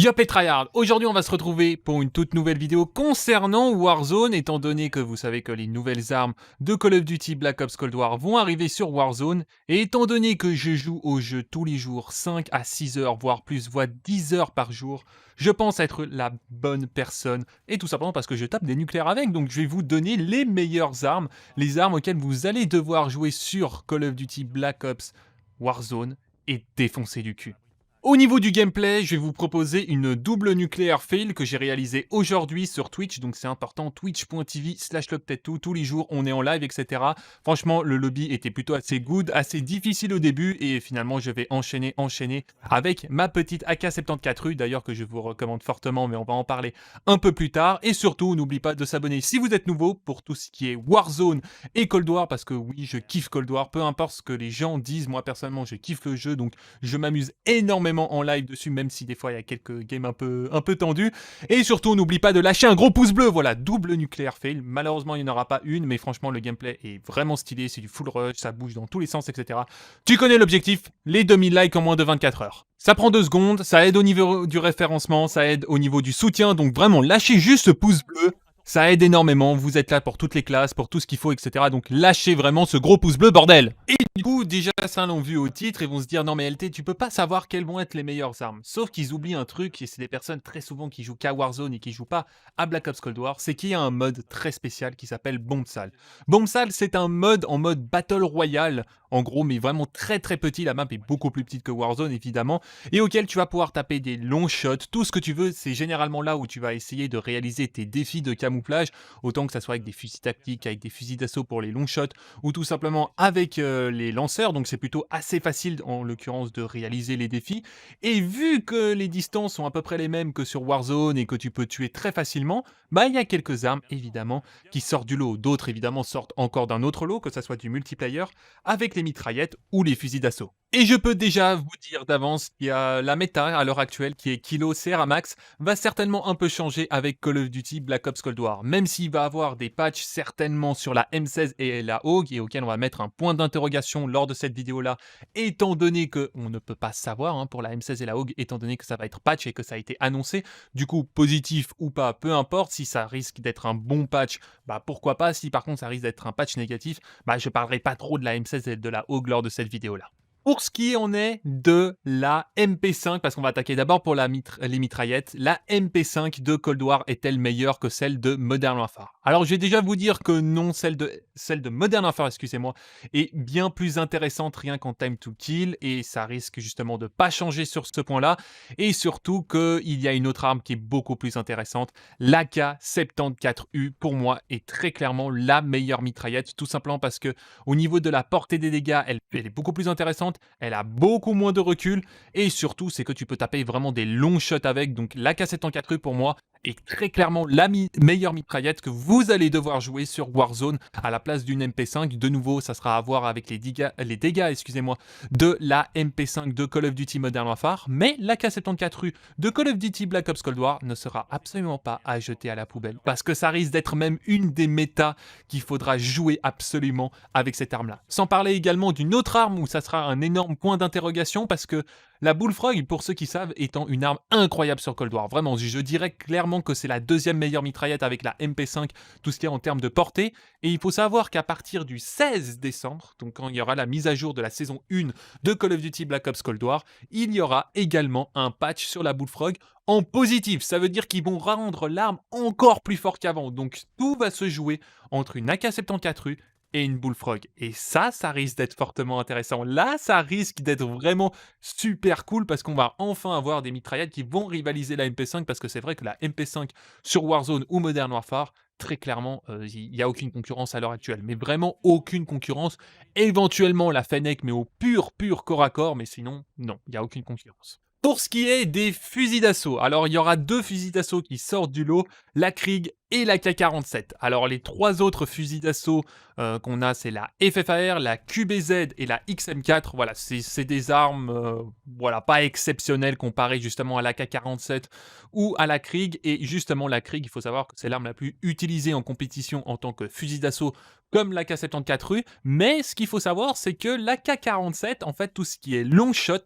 Yop et tryhard, aujourd'hui on va se retrouver pour une toute nouvelle vidéo concernant Warzone, étant donné que vous savez que les nouvelles armes de Call of Duty Black Ops Cold War vont arriver sur Warzone, et étant donné que je joue au jeu tous les jours, 5 à 6 heures, voire plus, voire 10 heures par jour, je pense être la bonne personne, et tout simplement parce que je tape des nucléaires avec, donc je vais vous donner les meilleures armes, les armes auxquelles vous allez devoir jouer sur Call of Duty Black Ops Warzone, et défoncer du cul. Au niveau du gameplay, je vais vous proposer une double nucléaire fail que j'ai réalisée aujourd'hui sur Twitch, donc c'est important, twitch.tv/lobtet2, tous les jours on est en live, etc. Franchement, le lobby était plutôt assez good, assez difficile au début, et finalement je vais enchaîner avec ma petite AK-74U, d'ailleurs que je vous recommande fortement, mais on va en parler un peu plus tard, et surtout, n'oublie pas de s'abonner si vous êtes nouveau pour tout ce qui est Warzone et Cold War, parce que oui, je kiffe Cold War, peu importe ce que les gens disent, moi personnellement je kiffe le jeu, donc je m'amuse énormément en live dessus, même si des fois il y a quelques games un peu tendus. Et surtout, n'oublie pas de lâcher un gros pouce bleu. Voilà, double nucléaire fail. Malheureusement, il n'y en aura pas une, mais franchement, le gameplay est vraiment stylé. C'est du full rush, ça bouge dans tous les sens, etc. Tu connais l'objectif, les 2000 likes en moins de 24 heures. Ça prend 2 secondes, ça aide au niveau du référencement, ça aide au niveau du soutien. Donc vraiment, lâchez juste ce pouce bleu. Ça aide énormément, vous êtes là pour toutes les classes, pour tout ce qu'il faut, etc. Donc lâchez vraiment ce gros pouce bleu, bordel. Et du coup, déjà, ça l'ont vu au titre et vont se dire, non mais LT, tu peux pas savoir quelles vont être les meilleures armes. Sauf qu'ils oublient un truc, et c'est des personnes très souvent qui jouent qu'à Warzone et qui jouent pas à Black Ops Cold War, c'est qu'il y a un mode très spécial qui s'appelle Bombe Sale. Bombe Sale, c'est un mode en mode Battle Royale, en gros, mais vraiment très très petit, la map est beaucoup plus petite que Warzone, évidemment, et auquel tu vas pouvoir taper des longs shots, tout ce que tu veux, c'est généralement là où tu vas essayer de réaliser tes défis de camouflage, autant que ça soit avec des fusils tactiques, avec des fusils d'assaut pour les long shots, ou tout simplement avec les lanceurs, donc c'est plutôt assez facile en l'occurrence de réaliser les défis, et vu que les distances sont à peu près les mêmes que sur Warzone et que tu peux tuer très facilement, bah il y a quelques armes évidemment qui sortent du lot, d'autres évidemment sortent encore d'un autre lot, que ça soit du multiplayer, avec les mitraillettes ou les fusils d'assaut. Et je peux déjà vous dire d'avance qu'il y a la méta à l'heure actuelle qui est Kilo Ceramax va certainement un peu changer avec Call of Duty Black Ops Cold War, même s'il va avoir des patchs certainement sur la M16 et la AUG, et auquel on va mettre un point d'interrogation lors de cette vidéo-là, étant donné qu'on ne peut pas savoir pour la M16 et la AUG, étant donné que ça va être patch et que ça a été annoncé. Du coup, positif ou pas, peu importe, si ça risque d'être un bon patch, bah pourquoi pas, si par contre ça risque d'être un patch négatif, bah je parlerai pas trop de la M16 et de la AUG lors de cette vidéo-là. Pour ce qui en est de la MP5, parce qu'on va attaquer d'abord pour les mitraillettes, la MP5 de Cold War est-elle meilleure que celle de Modern Warfare? Alors je vais déjà vous dire que non, celle de Modern Warfare, excusez-moi, est bien plus intéressante rien qu'en time to kill, et ça risque justement de pas changer sur ce point-là, et surtout qu'il y a une autre arme qui est beaucoup plus intéressante, l'AK-74U, pour moi, est très clairement la meilleure mitraillette, tout simplement parce que au niveau de la portée des dégâts, elle est beaucoup plus intéressante, elle a beaucoup moins de recul, et surtout, c'est que tu peux taper vraiment des longs shots avec, donc l'AK-74U pour moi est très clairement la meilleure mitraillette que vous allez devoir jouer sur Warzone à la place d'une MP5. De nouveau, ça sera à voir avec les dégâts excusez-moi, de la MP5 de Call of Duty Modern Warfare, mais l'AK-74U de Call of Duty Black Ops Cold War ne sera absolument pas à jeter à la poubelle, parce que ça risque d'être même une des métas qu'il faudra jouer absolument avec cette arme-là. Sans parler également d'une autre arme où ça sera un énorme point d'interrogation, parce que la Bullfrog, pour ceux qui savent, étant une arme incroyable sur Cold War. Vraiment, je dirais clairement que c'est la deuxième meilleure mitraillette avec la MP5, tout ce qui est en termes de portée. Et il faut savoir qu'à partir du 16 décembre, donc quand il y aura la mise à jour de la saison 1 de Call of Duty Black Ops Cold War, il y aura également un patch sur la Bullfrog en positif. Ça veut dire qu'ils vont rendre l'arme encore plus forte qu'avant. Donc tout va se jouer entre une AK-74U et une Bullfrog. Et ça risque d'être fortement intéressant. Là, ça risque d'être vraiment super cool parce qu'on va enfin avoir des mitraillettes qui vont rivaliser la MP5, parce que c'est vrai que la MP5 sur Warzone ou Modern Warfare, très clairement, il n'y a aucune concurrence à l'heure actuelle. Mais vraiment aucune concurrence. Éventuellement la Fennec, mais au pur corps à corps. Mais sinon, non, il n'y a aucune concurrence. Pour ce qui est des fusils d'assaut, alors il y aura 2 fusils d'assaut qui sortent du lot, la Krieg et la K47. Alors les 3 autres fusils d'assaut qu'on a, c'est la FFAR, la QBZ et la XM4. Voilà, c'est des armes voilà, pas exceptionnelles comparées justement à la K47 ou à la Krieg. Et justement la Krieg, il faut savoir que c'est l'arme la plus utilisée en compétition en tant que fusil d'assaut, comme la K74U. Mais ce qu'il faut savoir, c'est que la K47, en fait, tout ce qui est long shot,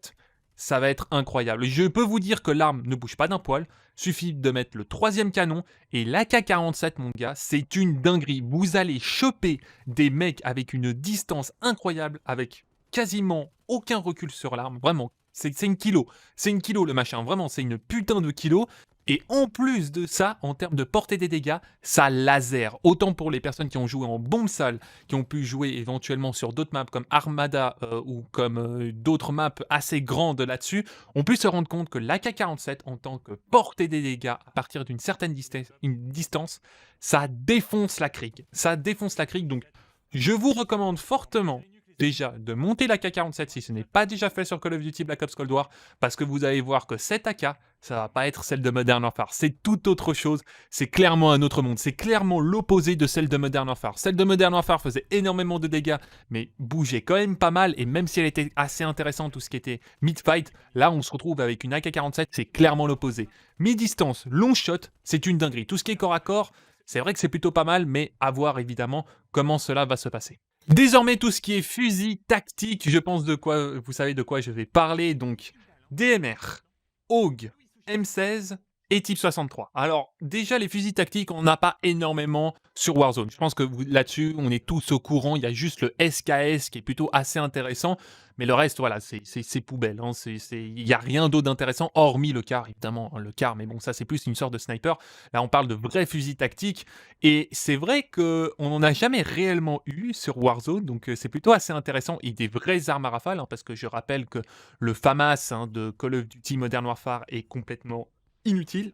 ça va être incroyable. Je peux vous dire que l'arme ne bouge pas d'un poil, suffit de mettre le troisième canon, et l'AK-47, mon gars, c'est une dinguerie. Vous allez choper des mecs avec une distance incroyable, avec quasiment aucun recul sur l'arme, vraiment. C'est une kilo, c'est une kilo le machin, vraiment, c'est une putain de kilo. Et en plus de ça, en termes de portée des dégâts, ça laser. Autant pour les personnes qui ont joué en bombe sale, qui ont pu jouer éventuellement sur d'autres maps comme Armada ou comme d'autres maps assez grandes là-dessus, on peut se rendre compte que l'AK-47 en tant que portée des dégâts à partir d'une certaine distance, ça défonce la crique. Ça défonce la crique, donc je vous recommande fortement déjà de monter l'AK-47 si ce n'est pas déjà fait sur Call of Duty Black Ops Cold War, parce que vous allez voir que cette AK, ça va pas être celle de Modern Warfare, c'est tout autre chose, c'est clairement un autre monde, c'est clairement l'opposé de celle de Modern Warfare. Celle de Modern Warfare faisait énormément de dégâts, mais bougeait quand même pas mal, et même si elle était assez intéressante, tout ce qui était mid-fight, là on se retrouve avec une AK-47, c'est clairement l'opposé. Mi-distance, long shot, c'est une dinguerie. Tout ce qui est corps à corps, c'est vrai que c'est plutôt pas mal, mais à voir évidemment comment cela va se passer. Désormais, tout ce qui est fusil tactique, je pense de quoi, vous savez de quoi je vais parler, donc DMR, AUG, M16 et Type 63. Alors, déjà, les fusils tactiques, on n'a pas énormément sur Warzone. Je pense que là-dessus, on est tous au courant, il y a juste le SKS qui est plutôt assez intéressant, mais le reste, voilà, c'est poubelle. Hein. Il n'y a rien d'autre d'intéressant, hormis le car, évidemment, hein, le car, mais bon, ça c'est plus une sorte de sniper. Là, on parle de vrais fusils tactiques, et c'est vrai qu'on n'en a jamais réellement eu sur Warzone, donc c'est plutôt assez intéressant, et des vraies armes à rafale, hein, parce que je rappelle que le FAMAS hein, de Call of Duty Modern Warfare est complètement inutile,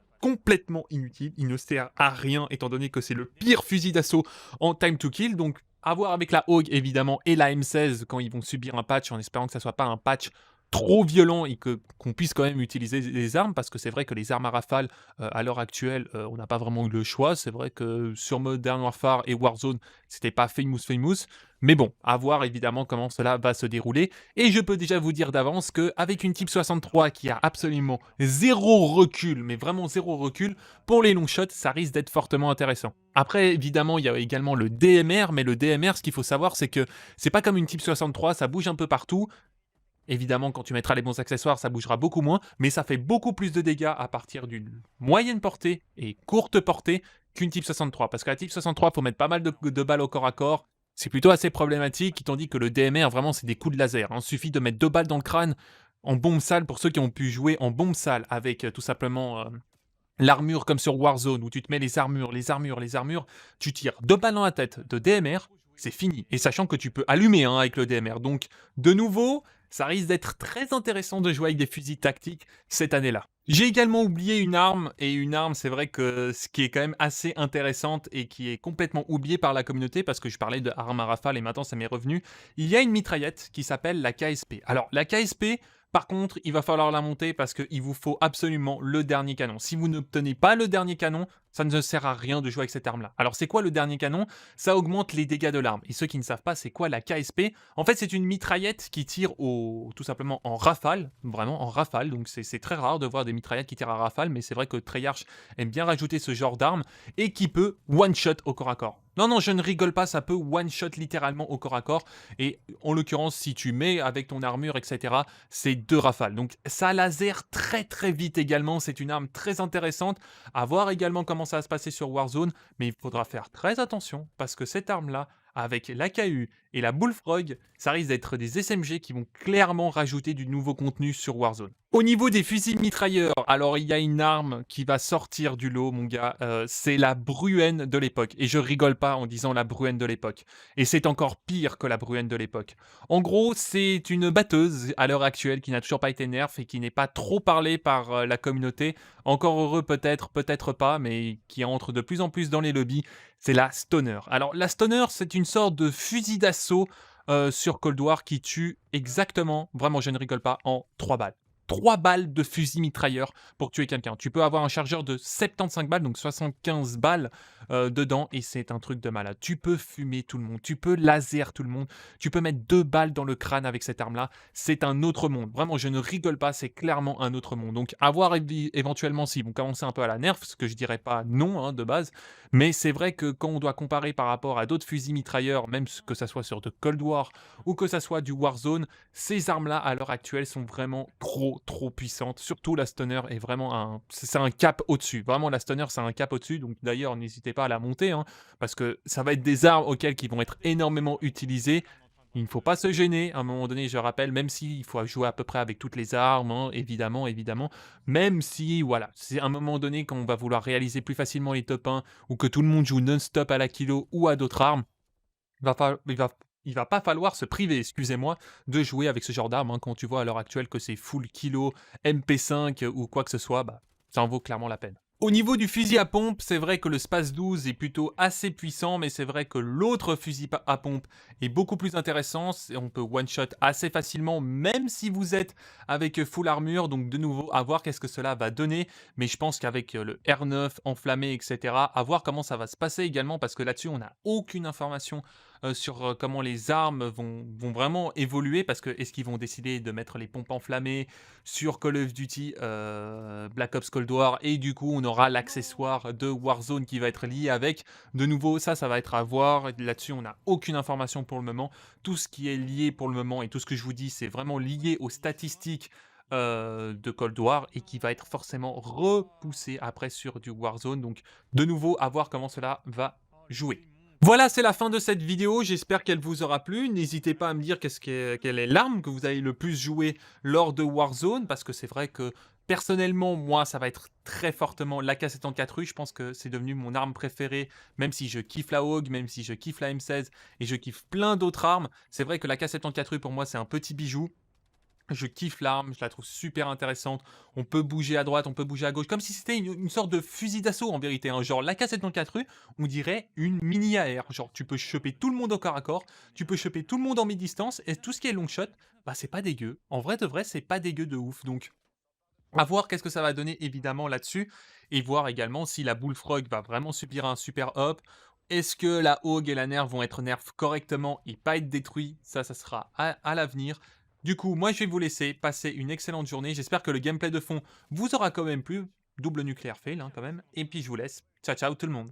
il ne sert à rien étant donné que c'est le pire fusil d'assaut en time to kill, donc à voir avec la AUG évidemment et la M16 quand ils vont subir un patch en espérant que ça soit pas un patch trop violent et qu'on puisse quand même utiliser les armes, parce que c'est vrai que les armes à rafale à l'heure actuelle on n'a pas vraiment eu le choix. C'est vrai que sur Modern Warfare et Warzone c'était pas famous, mais bon, à voir évidemment comment cela va se dérouler. Et je peux déjà vous dire d'avance qu'avec une Type 63 qui a absolument zéro recul, mais vraiment zéro recul, pour les long shots ça risque d'être fortement intéressant. Après évidemment il y a également le DMR, mais le DMR ce qu'il faut savoir c'est que c'est pas comme une Type 63, ça bouge un peu partout. Évidemment, quand tu mettras les bons accessoires, ça bougera beaucoup moins, mais ça fait beaucoup plus de dégâts à partir d'une moyenne portée et courte portée qu'une Type 63. Parce que la Type 63, il faut mettre pas mal de balles au corps à corps. C'est plutôt assez problématique, tandis que le DMR, vraiment, c'est des coups de laser. Il suffit de mettre 2 balles dans le crâne en bombe sale, pour ceux qui ont pu jouer en bombe sale avec tout simplement l'armure comme sur Warzone, où tu te mets les armures, tu tires 2 balles dans la tête de DMR, c'est fini. Et sachant que tu peux allumer hein, avec le DMR. Donc, de nouveau, ça risque d'être très intéressant de jouer avec des fusils tactiques cette année-là. J'ai également oublié une arme, et une arme, c'est vrai que ce qui est quand même assez intéressante et qui est complètement oublié par la communauté, parce que je parlais de arme à rafale et maintenant ça m'est revenu, il y a une mitraillette qui s'appelle la KSP. Alors, la KSP, par contre, il va falloir la monter parce qu'il vous faut absolument le dernier canon. Si vous n'obtenez pas le dernier canon, ça ne sert à rien de jouer avec cette arme-là. Alors c'est quoi le dernier canon? Ça augmente les dégâts de l'arme. Et ceux qui ne savent pas, c'est quoi la KSP? En fait, c'est une mitraillette qui tire tout simplement en rafale, vraiment en rafale. Donc c'est très rare de voir des mitraillettes qui tirent à rafale, mais c'est vrai que Treyarch aime bien rajouter ce genre d'arme et qui peut one-shot au corps à corps. Non, non, je ne rigole pas, ça peut one-shot littéralement au corps à corps. Et en l'occurrence, si tu mets avec ton armure, etc., c'est 2 rafales. Donc ça laser très très vite également. C'est une arme très intéressante. À voir également comment ça va se passer sur Warzone. Mais il faudra faire très attention parce que cette arme-là, avec l'AKU et la Bullfrog, ça risque d'être des SMG qui vont clairement rajouter du nouveau contenu sur Warzone. Au niveau des fusils mitrailleurs, alors il y a une arme qui va sortir du lot, mon gars, c'est la Bruen de l'époque. Et je rigole pas en disant la Bruen de l'époque. Et c'est encore pire que la Bruen de l'époque. En gros, c'est une batteuse à l'heure actuelle qui n'a toujours pas été nerf et qui n'est pas trop parlée par la communauté. Encore heureux peut-être, peut-être pas, mais qui entre de plus en plus dans les lobbies. C'est la Stoner. Alors la Stoner, c'est une sorte de fusil d'assaut sur Cold War qui tue exactement, vraiment je ne rigole pas, en 3 balles. 3 balles de fusil mitrailleur pour tuer quelqu'un. Tu peux avoir un chargeur de 75 balles, donc 75 balles, dedans et c'est un truc de malade. Tu peux fumer tout le monde, tu peux laser tout le monde, tu peux mettre 2 balles dans le crâne avec cette arme-là. C'est un autre monde. Vraiment, je ne rigole pas, c'est clairement un autre monde. Donc à voir éventuellement s'ils vont commencer un peu à la nerf, ce que je dirais pas non, hein, de base. Mais c'est vrai que quand on doit comparer par rapport à d'autres fusils mitrailleurs, même que ça soit sur de Cold War ou que ça soit du Warzone, ces armes-là, à l'heure actuelle, sont vraiment trop, trop puissantes. Surtout la Stunner est vraiment c'est un cap au-dessus. Vraiment, la Stunner, c'est un cap au-dessus. Donc d'ailleurs, n'hésitez pas à la monter, hein, parce que ça va être des armes auxquelles qui vont être énormément utilisées. Il ne faut pas se gêner, à un moment donné, je rappelle, même s'il faut jouer à peu près avec toutes les armes, hein, évidemment, évidemment. Même si, voilà, c'est à un moment donné quand on va vouloir réaliser plus facilement les top 1 ou que tout le monde joue non-stop à la kilo ou à d'autres armes, il va pas falloir se priver, excusez-moi, de jouer avec ce genre d'arme, hein. Quand tu vois à l'heure actuelle que c'est full kilo, MP5 ou quoi que ce soit, bah, ça en vaut clairement la peine. Au niveau du fusil à pompe, c'est vrai que le Space 12 est plutôt assez puissant, mais c'est vrai que l'autre fusil à pompe est beaucoup plus intéressant. On peut one-shot assez facilement, même si vous êtes avec full armure. Donc de nouveau, à voir qu'est-ce que cela va donner. Mais je pense qu'avec le R9 enflammé, etc., à voir comment ça va se passer également, parce que là-dessus, on n'a aucune information sur comment les armes vont vraiment évoluer, parce que est-ce qu'ils vont décider de mettre les pompes enflammées sur Call of Duty Black Ops Cold War, et du coup on aura l'accessoire de Warzone qui va être lié avec. De nouveau, ça va être à voir. Là-dessus, on n'a aucune information pour le moment. Tout ce qui est lié pour le moment et tout ce que je vous dis, c'est vraiment lié aux statistiques de Cold War et qui va être forcément repoussé après sur du Warzone. Donc, de nouveau, à voir comment cela va jouer. Voilà, c'est la fin de cette vidéo. J'espère qu'elle vous aura plu. N'hésitez pas à me dire quelle est l'arme que vous avez le plus joué lors de Warzone, parce que c'est vrai que personnellement, moi, ça va être très fortement l'AK-74U. Je pense que c'est devenu mon arme préférée, même si je kiffe la Hog, même si je kiffe la M16 et je kiffe plein d'autres armes. C'est vrai que l'AK-74U, pour moi, c'est un petit bijou. Je kiffe l'arme, je la trouve super intéressante. On peut bouger à droite, on peut bouger à gauche, comme si c'était une sorte de fusil d'assaut en vérité, hein. Genre l'AK-74U, on dirait une mini AR. Genre tu peux choper tout le monde au corps à corps, tu peux choper tout le monde en mi-distance, et tout ce qui est long shot, bah c'est pas dégueu. En vrai de vrai, c'est pas dégueu de ouf. Donc à voir qu'est-ce que ça va donner évidemment là-dessus, et voir également si la Bullfrog va vraiment subir un super up. Est-ce que la Hog et la Nerf vont être nerf correctement et pas être détruits? Ça sera à l'avenir. Du coup, moi je vais vous laisser passer une excellente journée. J'espère que le gameplay de fond vous aura quand même plu. Double nucléaire fail, hein, quand même. Et puis je vous laisse. Ciao ciao tout le monde.